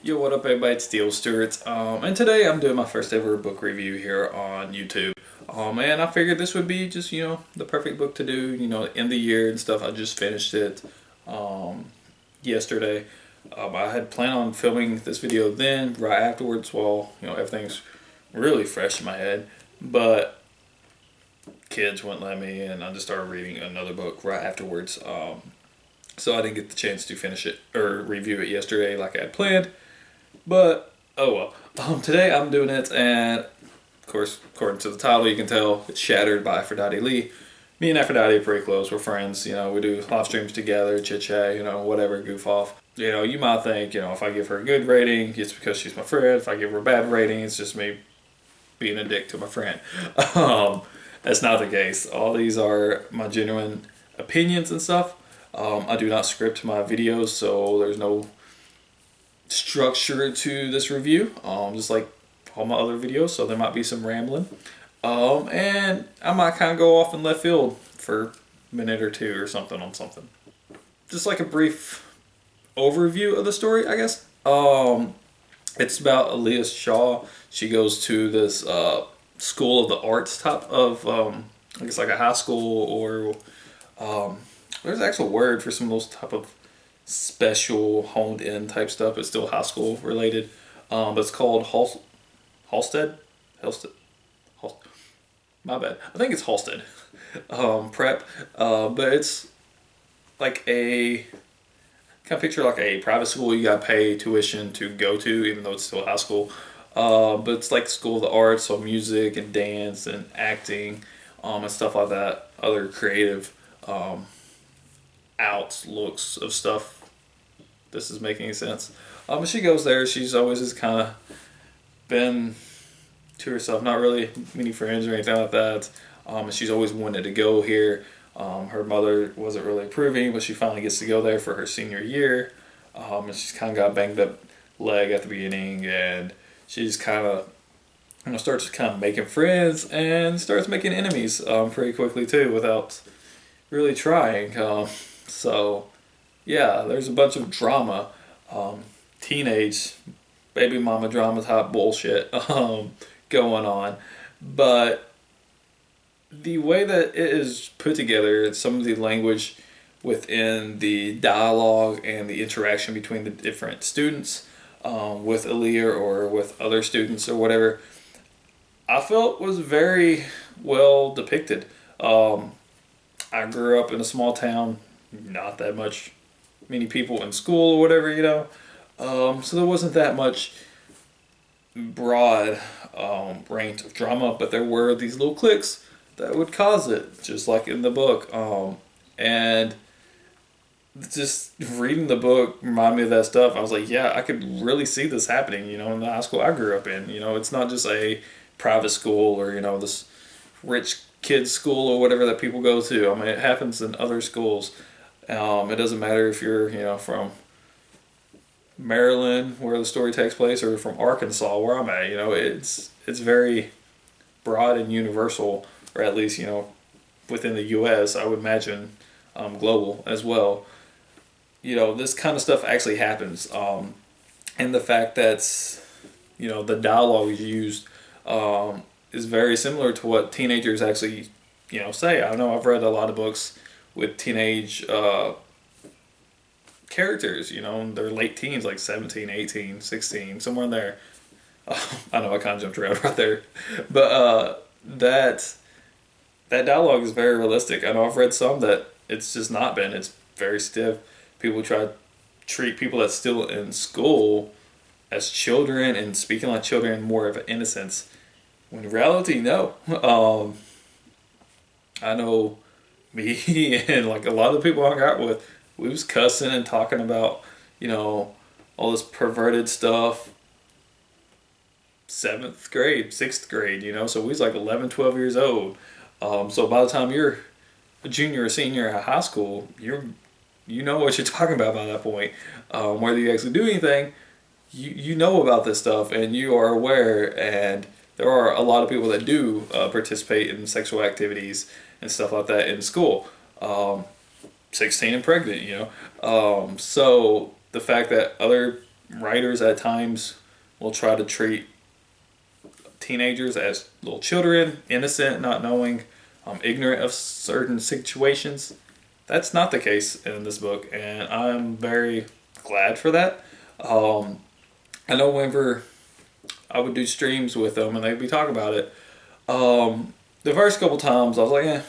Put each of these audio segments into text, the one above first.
Yo, what up everybody, it's Stewart. And today I'm doing my first ever book review here on YouTube. And I figured this would be just, the perfect book to do, end the year and stuff. I just finished it yesterday. I had planned on filming this video then, right afterwards, while, everything's really fresh in my head. But kids wouldn't let me, and I just started reading another book right afterwards. So I didn't get the chance to finish it or review it yesterday like I had planned. But, oh well. Today I'm doing it, and of course, according to the title, you can tell it's Shattered by Aphrodite. Me and Aphrodite are pretty close. We're friends. We do live streams together, chit chat, whatever, goof off. You might think, if I give her a good rating, it's because she's my friend. If I give her a bad rating, it's just me being a dick to my friend. That's not the case. All these are my genuine opinions and stuff. I do not script my videos, so there's no structure to this review, just like all my other videos, so there might be some rambling, and I might kind of go off in left field for a minute or two or something on something. Just like a brief overview of the story, I guess. It's about Alina Shaw. She goes to this school of the arts type of, I guess like a high school, or there's an actual word for some of those type of special honed in type stuff. It's still high school related, but it's called Halstead. My bad. I think it's Halstead prep, but it's like a kind of picture like a private school. You gotta pay tuition to go to, even though it's still high school. But it's like school of the arts, so music and dance and acting, and stuff like that. Other creative outlooks of stuff. This is making sense. But she goes there. She's always just kind of been to herself, not really many friends or anything like that. And she's always wanted to go here. Her mother wasn't really approving, but she finally gets to go there for her senior year. And she's kind of got a banged up leg at the beginning, and she's kind of starts kind of making friends and starts making enemies pretty quickly too, without really trying. So yeah, there's a bunch of drama, teenage baby mama drama type bullshit going on. But the way that it is put together, some of the language within the dialogue and the interaction between the different students, with Alina or with other students or whatever, I felt was very well depicted. I grew up in a small town, not that many people in school or whatever, so there wasn't that much broad range of drama, but there were these little cliques that would cause it, just like in the book. And just reading the book reminded me of that stuff. I was like, yeah, I could really see this happening, in the high school I grew up in. It's not just a private school or, this rich kids school or whatever that people go to. I mean, it happens in other schools. It doesn't matter if you're, from Maryland, where the story takes place, or from Arkansas, where I'm at. It's very broad and universal, or at least, within the U.S., I would imagine global as well. This kind of stuff actually happens. And the fact that, the dialogue used is very similar to what teenagers actually, say. I know I've read a lot of books with teenage characters, in their late teens, like 17, 18, 16, somewhere in there. I know I kind of jumped around right there. But that dialogue is very realistic. I know I've read some that it's just not been. It's very stiff. People try to treat people that's still in school as children and speaking like children, more of an innocence. When in reality, no. I know me and like a lot of the people I hung out with, we was cussing and talking about, all this perverted stuff. 7th grade, 6th grade, so we was like 11, 12 years old. So by the time you're a junior or senior in high school, you know what you're talking about by that point. Whether you actually do anything, you know about this stuff and you are aware, and there are a lot of people that do participate in sexual activities and stuff like that in school. 16 and pregnant, So the fact that other writers at times will try to treat teenagers as little children, innocent, not knowing, ignorant of certain situations. That's not the case in this book, and I'm very glad for that. I know whenever I would do streams with them and they'd be talking about it, the first couple times I was like,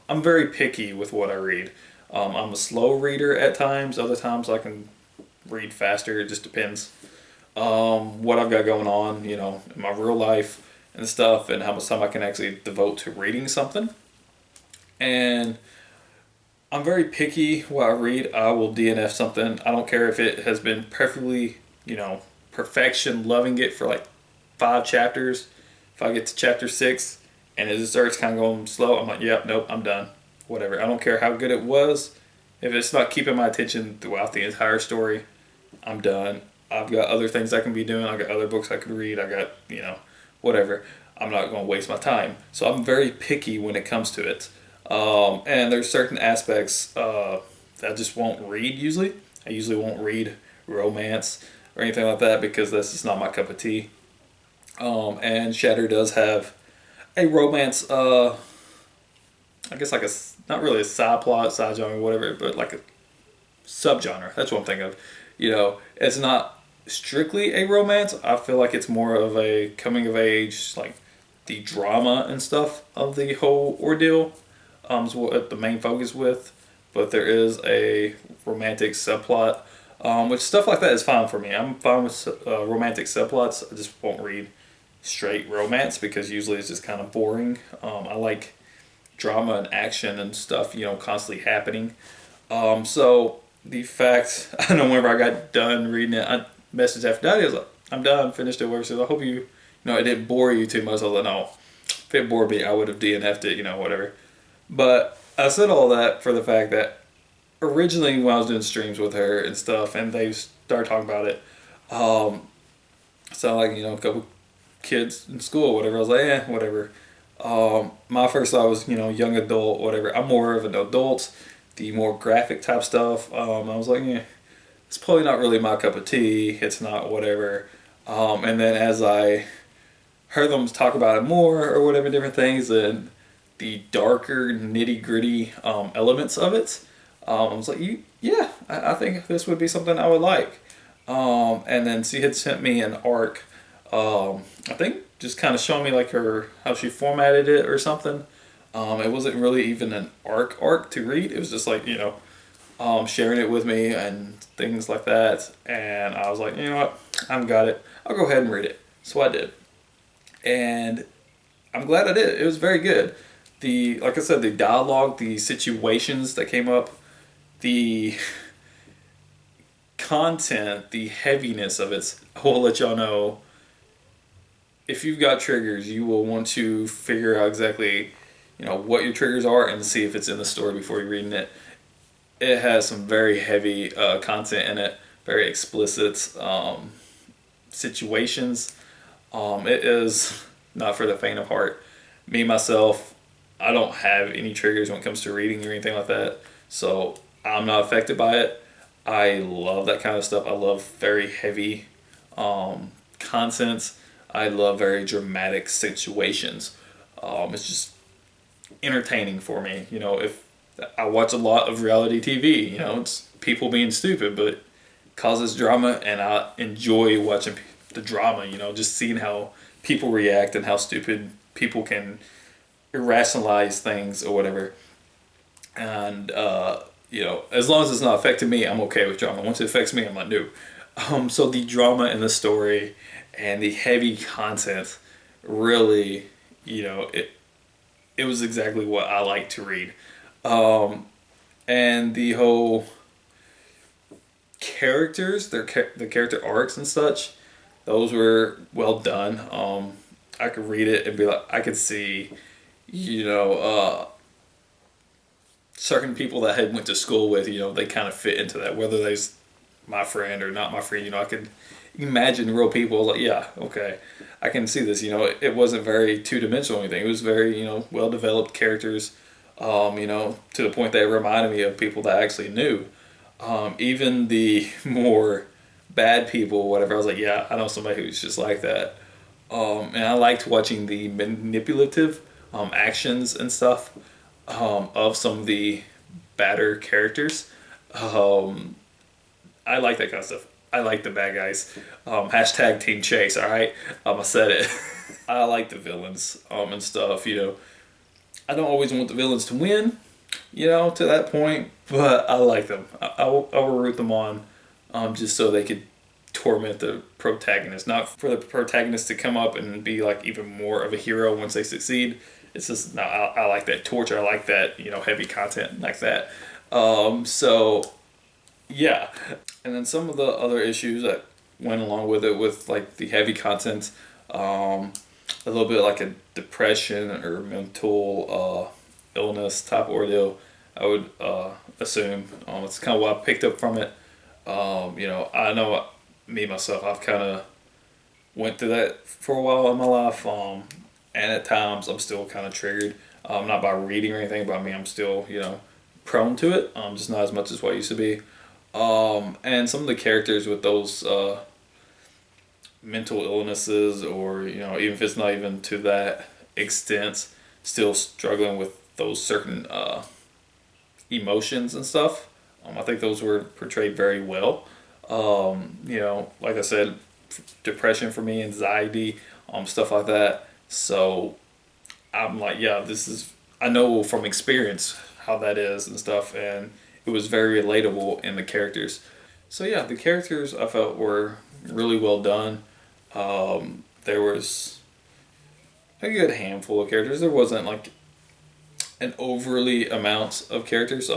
I'm very picky with what I read. I'm a slow reader at times. Other times I can read faster. It just depends what I've got going on, in my real life and stuff, and how much time I can actually devote to reading something. And I'm very picky what I read. I will DNF something. I don't care if it has been perfectly, perfection, loving it for like 5 chapters. If I get to chapter 6 and it just starts kind of going slow, I'm like, yep, nope, I'm done. Whatever. I don't care how good it was. If it's not keeping my attention throughout the entire story, I'm done. I've got other things I can be doing. I got other books I could read. I got, whatever. I'm not going to waste my time. So I'm very picky when it comes to it. And there's certain aspects that I just won't read usually. I usually won't read romance or anything like that because that's just not my cup of tea. And Shatter does have a romance, I guess like not really a side plot, side genre, whatever, but like a subgenre. That's what I'm thinking of. It's not strictly a romance. I feel like it's more of a coming of age, like the drama and stuff of the whole ordeal. Is what the main focus with, but there is a romantic subplot, which stuff like that is fine for me. I'm fine with romantic subplots. I just won't read straight romance because usually it's just kind of boring. I like drama and action and stuff, constantly happening. So the fact, I know whenever I got done reading it, I messaged Aphrodite. I was like, I'm done, finished it. She said, I hope it didn't bore you too much. I was like, no, if it bored me, I would have DNF'd it, whatever. But I said all that for the fact that originally when I was doing streams with her and stuff, and they started talking about it, sound like, a couple kids in school or whatever. I was like, whatever. My first thought was, young adult, whatever. I'm more of an adult, the more graphic type stuff. I was like, it's probably not really my cup of tea. It's not whatever. And then as I heard them talk about it more or whatever, different things, and the darker nitty gritty elements of it, I was like, I think this would be something I would like. And then she had sent me an arc, I think just kind of showing me like how she formatted it or something. It wasn't really even an arc to read. It was just like, sharing it with me and things like that. And I was like, you know what, I've got it. I'll go ahead and read it. So I did. And I'm glad I did. It was very good. Like I said, the dialogue, the situations that came up, the content, the heaviness of it, I will let y'all know. If you've got triggers, you will want to figure out exactly, what your triggers are and see if it's in the story before you're reading it. It has some very heavy content in it, very explicit situations. It is not for the faint of heart. Me, myself, I don't have any triggers when it comes to reading or anything like that, so I'm not affected by it. I love that kind of stuff. I love very heavy content. I love very dramatic situations. It's just entertaining for me. If I watch a lot of reality TV, it's people being stupid, but it causes drama, and I enjoy watching the drama. Just seeing how people react and how stupid people can irrationalize things or whatever. And as long as it's not affecting me, I'm okay with drama. Once it affects me, I'm like, no. So the drama in the story and the heavy content really, it was exactly what I like to read. And the whole characters, the character arcs and such, those were well done. I could read it and be like, I could see, certain people that I had went to school with, they kind of fit into that, whether they's my friend or not my friend. I could imagine real people. Like, yeah, okay, I can see this. It wasn't very two-dimensional or anything. It was very, well-developed characters, to the point that it reminded me of people that I actually knew. Even the more bad people, whatever. I was like, yeah, I know somebody who's just like that. And I liked watching the manipulative actions and stuff of some of the badder characters. Um, I like that kind of stuff. I like the bad guys. Hashtag Team Chase. All right, I said it. I like the villains and stuff. I don't always want the villains to win. To that point, but I like them. I will root them on, just so they could torment the protagonist. Not for the protagonist to come up and be like even more of a hero once they succeed. It's just no. I like that torture. I like that heavy content like that. So yeah, and then some of the other issues that went along with it, with like the heavy content, a little bit like a depression or mental illness type ordeal, I would assume. It's kind of what I picked up from it. I know me myself, I've kind of went through that for a while in my life, and at times I'm still kind of triggered. Not by reading or anything, but I'm still prone to it. Just not as much as what I used to be. And some of the characters with those mental illnesses, or even if it's not even to that extent, still struggling with those certain emotions and stuff. I think those were portrayed very well. Like I said, depression for me, anxiety, stuff like that. So I'm like, yeah, I know from experience how that is and stuff, and it was very relatable in the characters. So yeah, the characters I felt were really well done. There was a good handful of characters. There wasn't like an overly amount of characters.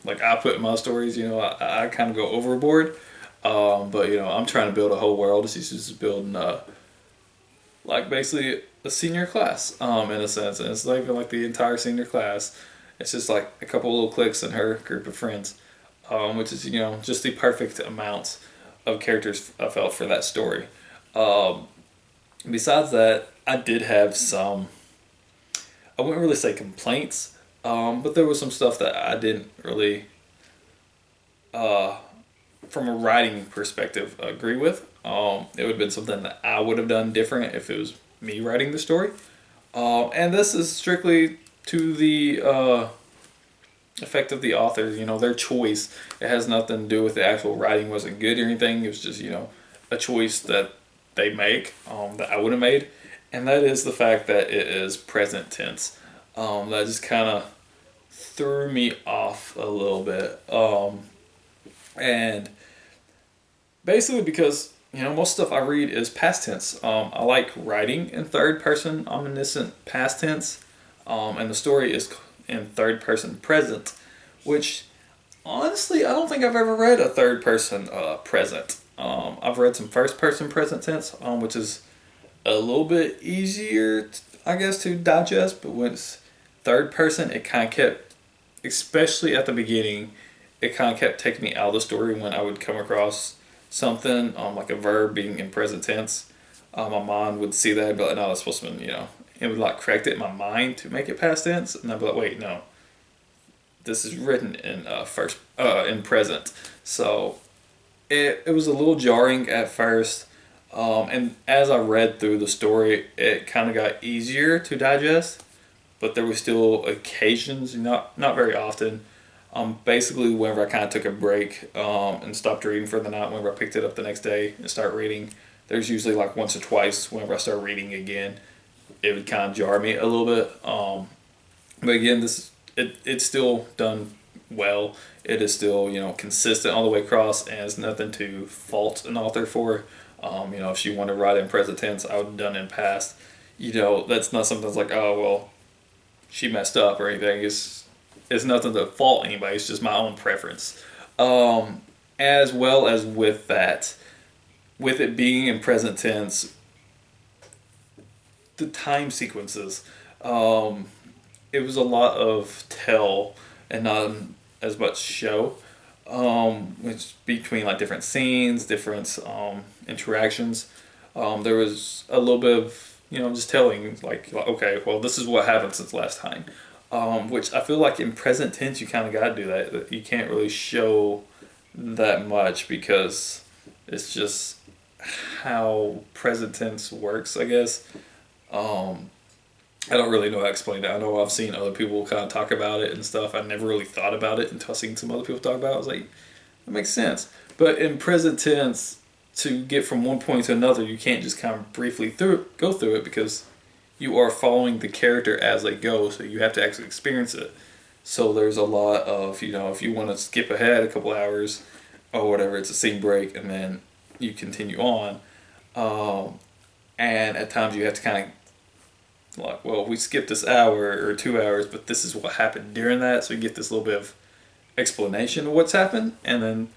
Like I put in my stories, I kind of go overboard. But I'm trying to build a whole world. She's just building like basically a senior class in a sense, and it's not even like the entire senior class. It's just like a couple little cliques and her group of friends, which is just the perfect amount of characters I felt for that story. Besides that, I did have some, I wouldn't really say complaints, but there was some stuff that I didn't really, from a writing perspective, agree with. It would have been something that I would have done different if it was me writing the story. And this is strictly to the effect of the author, their choice. It has nothing to do with the actual writing wasn't good or anything. It was just, a choice that they make that I would have made. And that is the fact that it is present tense. That just kind of threw me off a little bit. And basically because, most stuff I read is past tense. I like writing in third person omniscient past tense. And the story is in third person present, which honestly, I don't think I've ever read a third person present. I've read some first person present tense, which is a little bit easier, I guess, to digest. But when it's third person, it kind of kept, especially at the beginning, it kind of kept taking me out of the story when I would come across something, like a verb being in present tense. My mind would see that and be like, no, that's supposed to be, it would like correct it in my mind to make it past tense, and I'd be like, wait, no, this is written in in present. So it was a little jarring at first, and as I read through the story, it kind of got easier to digest, but there were still occasions, not very often. Basically, whenever I kind of took a break and stopped reading for the night, whenever I picked it up the next day and start reading, there's usually like once or twice whenever I start reading again, it would kind of jar me a little bit. But again, it's still done well. It is still consistent all the way across, and it's nothing to fault an author for. If she wanted to write in present tense, I would have done it in past. That's not something that's like, oh well, she messed up or anything. It's nothing to fault anybody. It's just my own preference. As well as with that, with it being in present tense, the time sequences, it was a lot of tell and not as much show, which between like different scenes, different interactions. There was a little bit of just telling like okay, well this is what happened since last time, which I feel like in present tense you kind of got to do that. You can't really show that much because It's just how present tense works, I guess. I don't really know how to explain it. I know I've seen other people kind of talk about it and stuff. I never really thought about it until seeing some other people talk about it. I was like, that makes sense. But in present tense, to get from one point to another, you can't just kind of briefly go through it because you are following the character as they go, so you have to actually experience it. So there's a lot of, if you want to skip ahead a couple hours or whatever, it's a scene break and then you continue on. And at times you have to kind of like, well, we skipped this hour or 2 hours, but this is what happened during that. So you get this little bit of explanation of what's happened. And then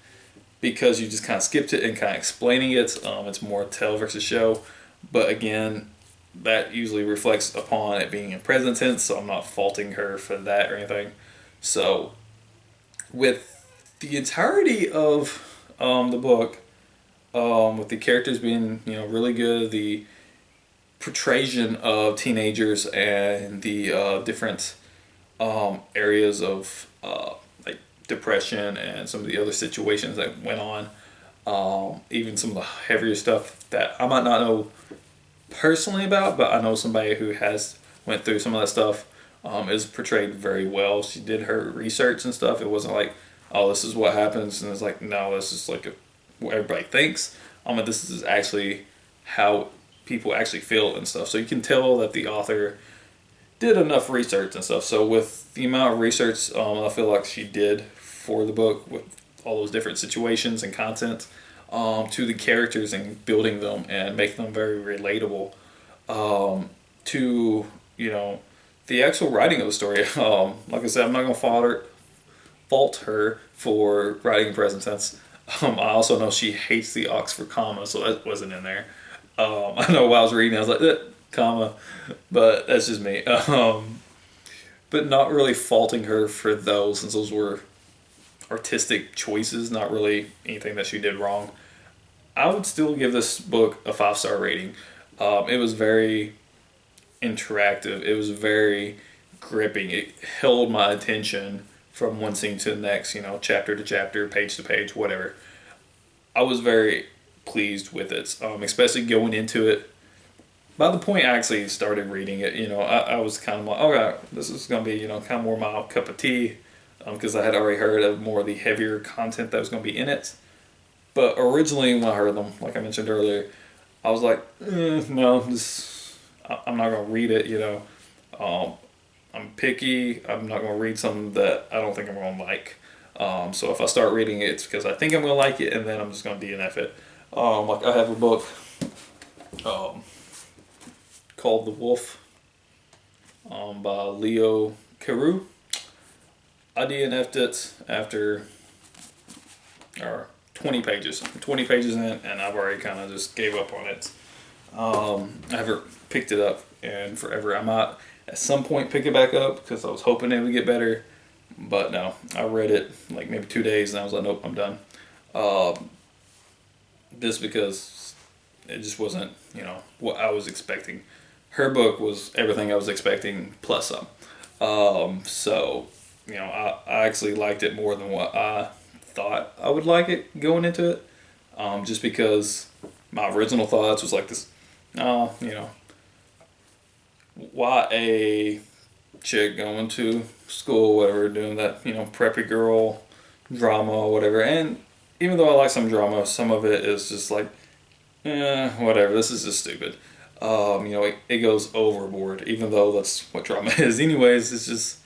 because you just kind of skipped it and kind of explaining it, it's more tell versus show. But again, that usually reflects upon it being in present tense, so I'm not faulting her for that or anything. So with the entirety of the book, with the characters being really good, the portrayal of teenagers and the different areas of like depression and some of the other situations that went on, even some of the heavier stuff that I might not know personally about, but I know somebody who has went through some of that stuff, is portrayed very well. She did her research and stuff. It wasn't like, oh, this is what happens, and it's like, no, this is like what everybody thinks. This is actually how people actually feel and stuff. So you can tell that the author did enough research and stuff. So with the amount of research, I feel like she did for the book with all those different situations and content, to the characters and building them and making them very relatable, to the actual writing of the story. Like I said, I'm not going to fault her for writing in present tense. I also know she hates the Oxford comma, so that wasn't in there. I know while I was reading, I was like, comma, but that's just me. But not really faulting her for those, since those were artistic choices, not really anything that she did wrong. I would still give this book a 5-star rating. It was very interactive. It was very gripping. It held my attention from one scene to the next, chapter to chapter, page to page, whatever. I was very pleased with it, especially going into it. By the point I actually started reading it, I was kind of like, okay, this is going to be, kind of more my cup of tea, because I had already heard of more of the heavier content that was going to be in it. But originally when I heard them, like I mentioned earlier, I was like, no, I'm not going to read it, I'm picky. I'm not going to read something that I don't think I'm going to like. So if I start reading it, it's because I think I'm going to like it, and then I'm just going to DNF it. Like I have a book called The Wolf, by Liora Carrow. I DNF'd it after 20 pages. 20 pages in, and I've already kind of just gave up on it. I haven't picked it up in forever. I might at some point pick it back up because I was hoping it would get better. But no, I read it like maybe 2 days and I was like, nope, I'm done. Just because it just wasn't, what I was expecting. Her book was everything I was expecting plus some. So, I actually liked it more than what I thought I would like it going into it. Just because my original thoughts was like this, why a chick going to school, whatever, doing that, preppy girl drama or whatever. And even though I like some drama, some of it is just like, whatever, this is just stupid. It goes overboard, even though that's what drama is. Anyways, it's just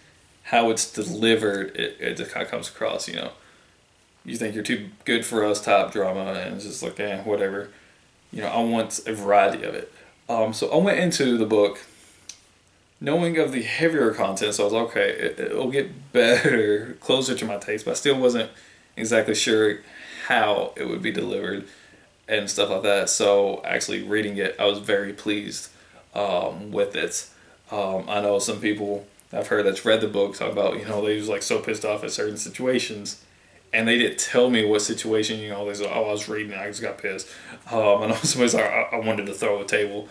how it's delivered, it just kind of comes across, you think you're too good for us type drama, and it's just like, whatever. I want a variety of it. So I went into the book knowing of the heavier content, so I was like, okay, it'll get better, closer to my taste, but I still wasn't exactly sure how it would be delivered and stuff like that. So actually reading it, I was very pleased with it. I know some people I've heard that's read the book talk about, they was like so pissed off at certain situations, and they didn't tell me what situation, they was like, I was reading, I just got pissed. I know somebody's like, I wanted to throw a table.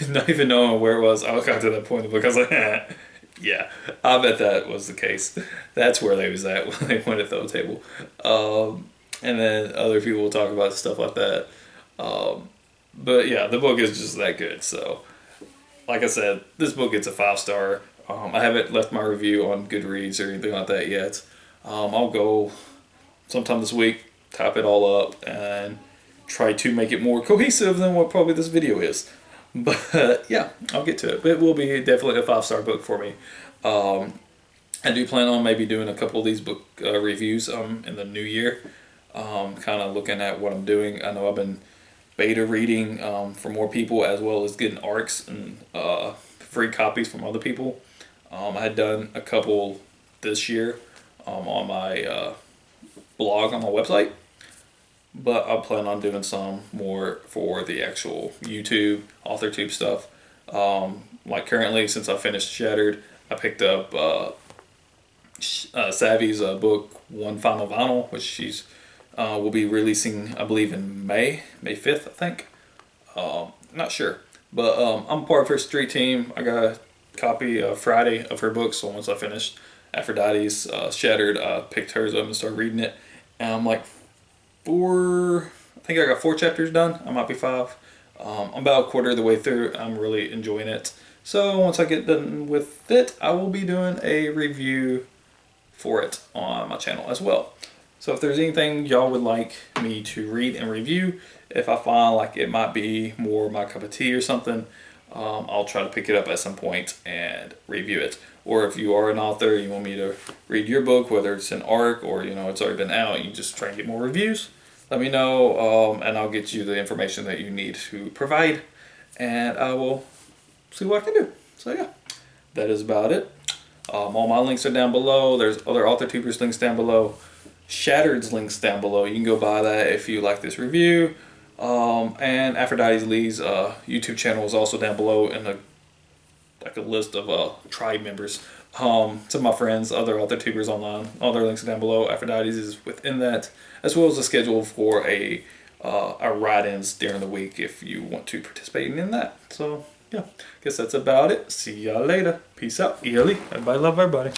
Not even knowing where it was, I got to that point in the book, I was like, yeah, I bet that was the case. That's where they was at when they went to throw a table. and then other people will talk about stuff like that. But yeah, the book is just that good. So, like I said, this book gets a 5-star. I haven't left my review on Goodreads or anything like that yet. I'll go sometime this week, type it all up, and try to make it more cohesive than what probably this video is. But yeah, I'll get to it. But it will be definitely a 5-star book for me. I do plan on maybe doing a couple of these book reviews in the new year. Kind of looking at what I'm doing. I know I've been beta reading for more people, as well as getting ARCs and free copies from other people. I had done a couple this year on my blog on my website, but I plan on doing some more for the actual YouTube, AuthorTube stuff. Like currently, since I finished Shattered, I picked up Savvy's book, One Final Vinyl, which she's will be releasing, I believe, in May 5th, I think. Not sure. But I'm part of her street team. I got a copy Friday of her book, so once I finished Aphrodite's Shattered, I picked hers up and started reading it. And I'm like I think I got 4 chapters done. I might be 5. I'm about a quarter of the way through. I'm really enjoying it. So once I get done with it, I will be doing a review for it on my channel as well. So if there's anything y'all would like me to read and review, if I find like it might be more my cup of tea or something, I'll try to pick it up at some point and review it. Or if you are an author, you want me to read your book, whether it's an ARC or it's already been out, you just try and get more reviews, let me know, and I'll get you the information that you need to provide, and I will see what I can do. So yeah, that is about it. All my links are down below. There's other AuthorTubers links down below. Shattered's links down below. You can go buy that if you like this review. And Aphrodite Lee's YouTube channel is also down below in a list of tribe members. Some of my friends, other AuthorTubers online, all their links are down below. Aphrodite's is within that, as well as a schedule for a write-ins during the week if you want to participate in that. So yeah, guess that's about it. See y'all later. Peace out. Everybody love everybody.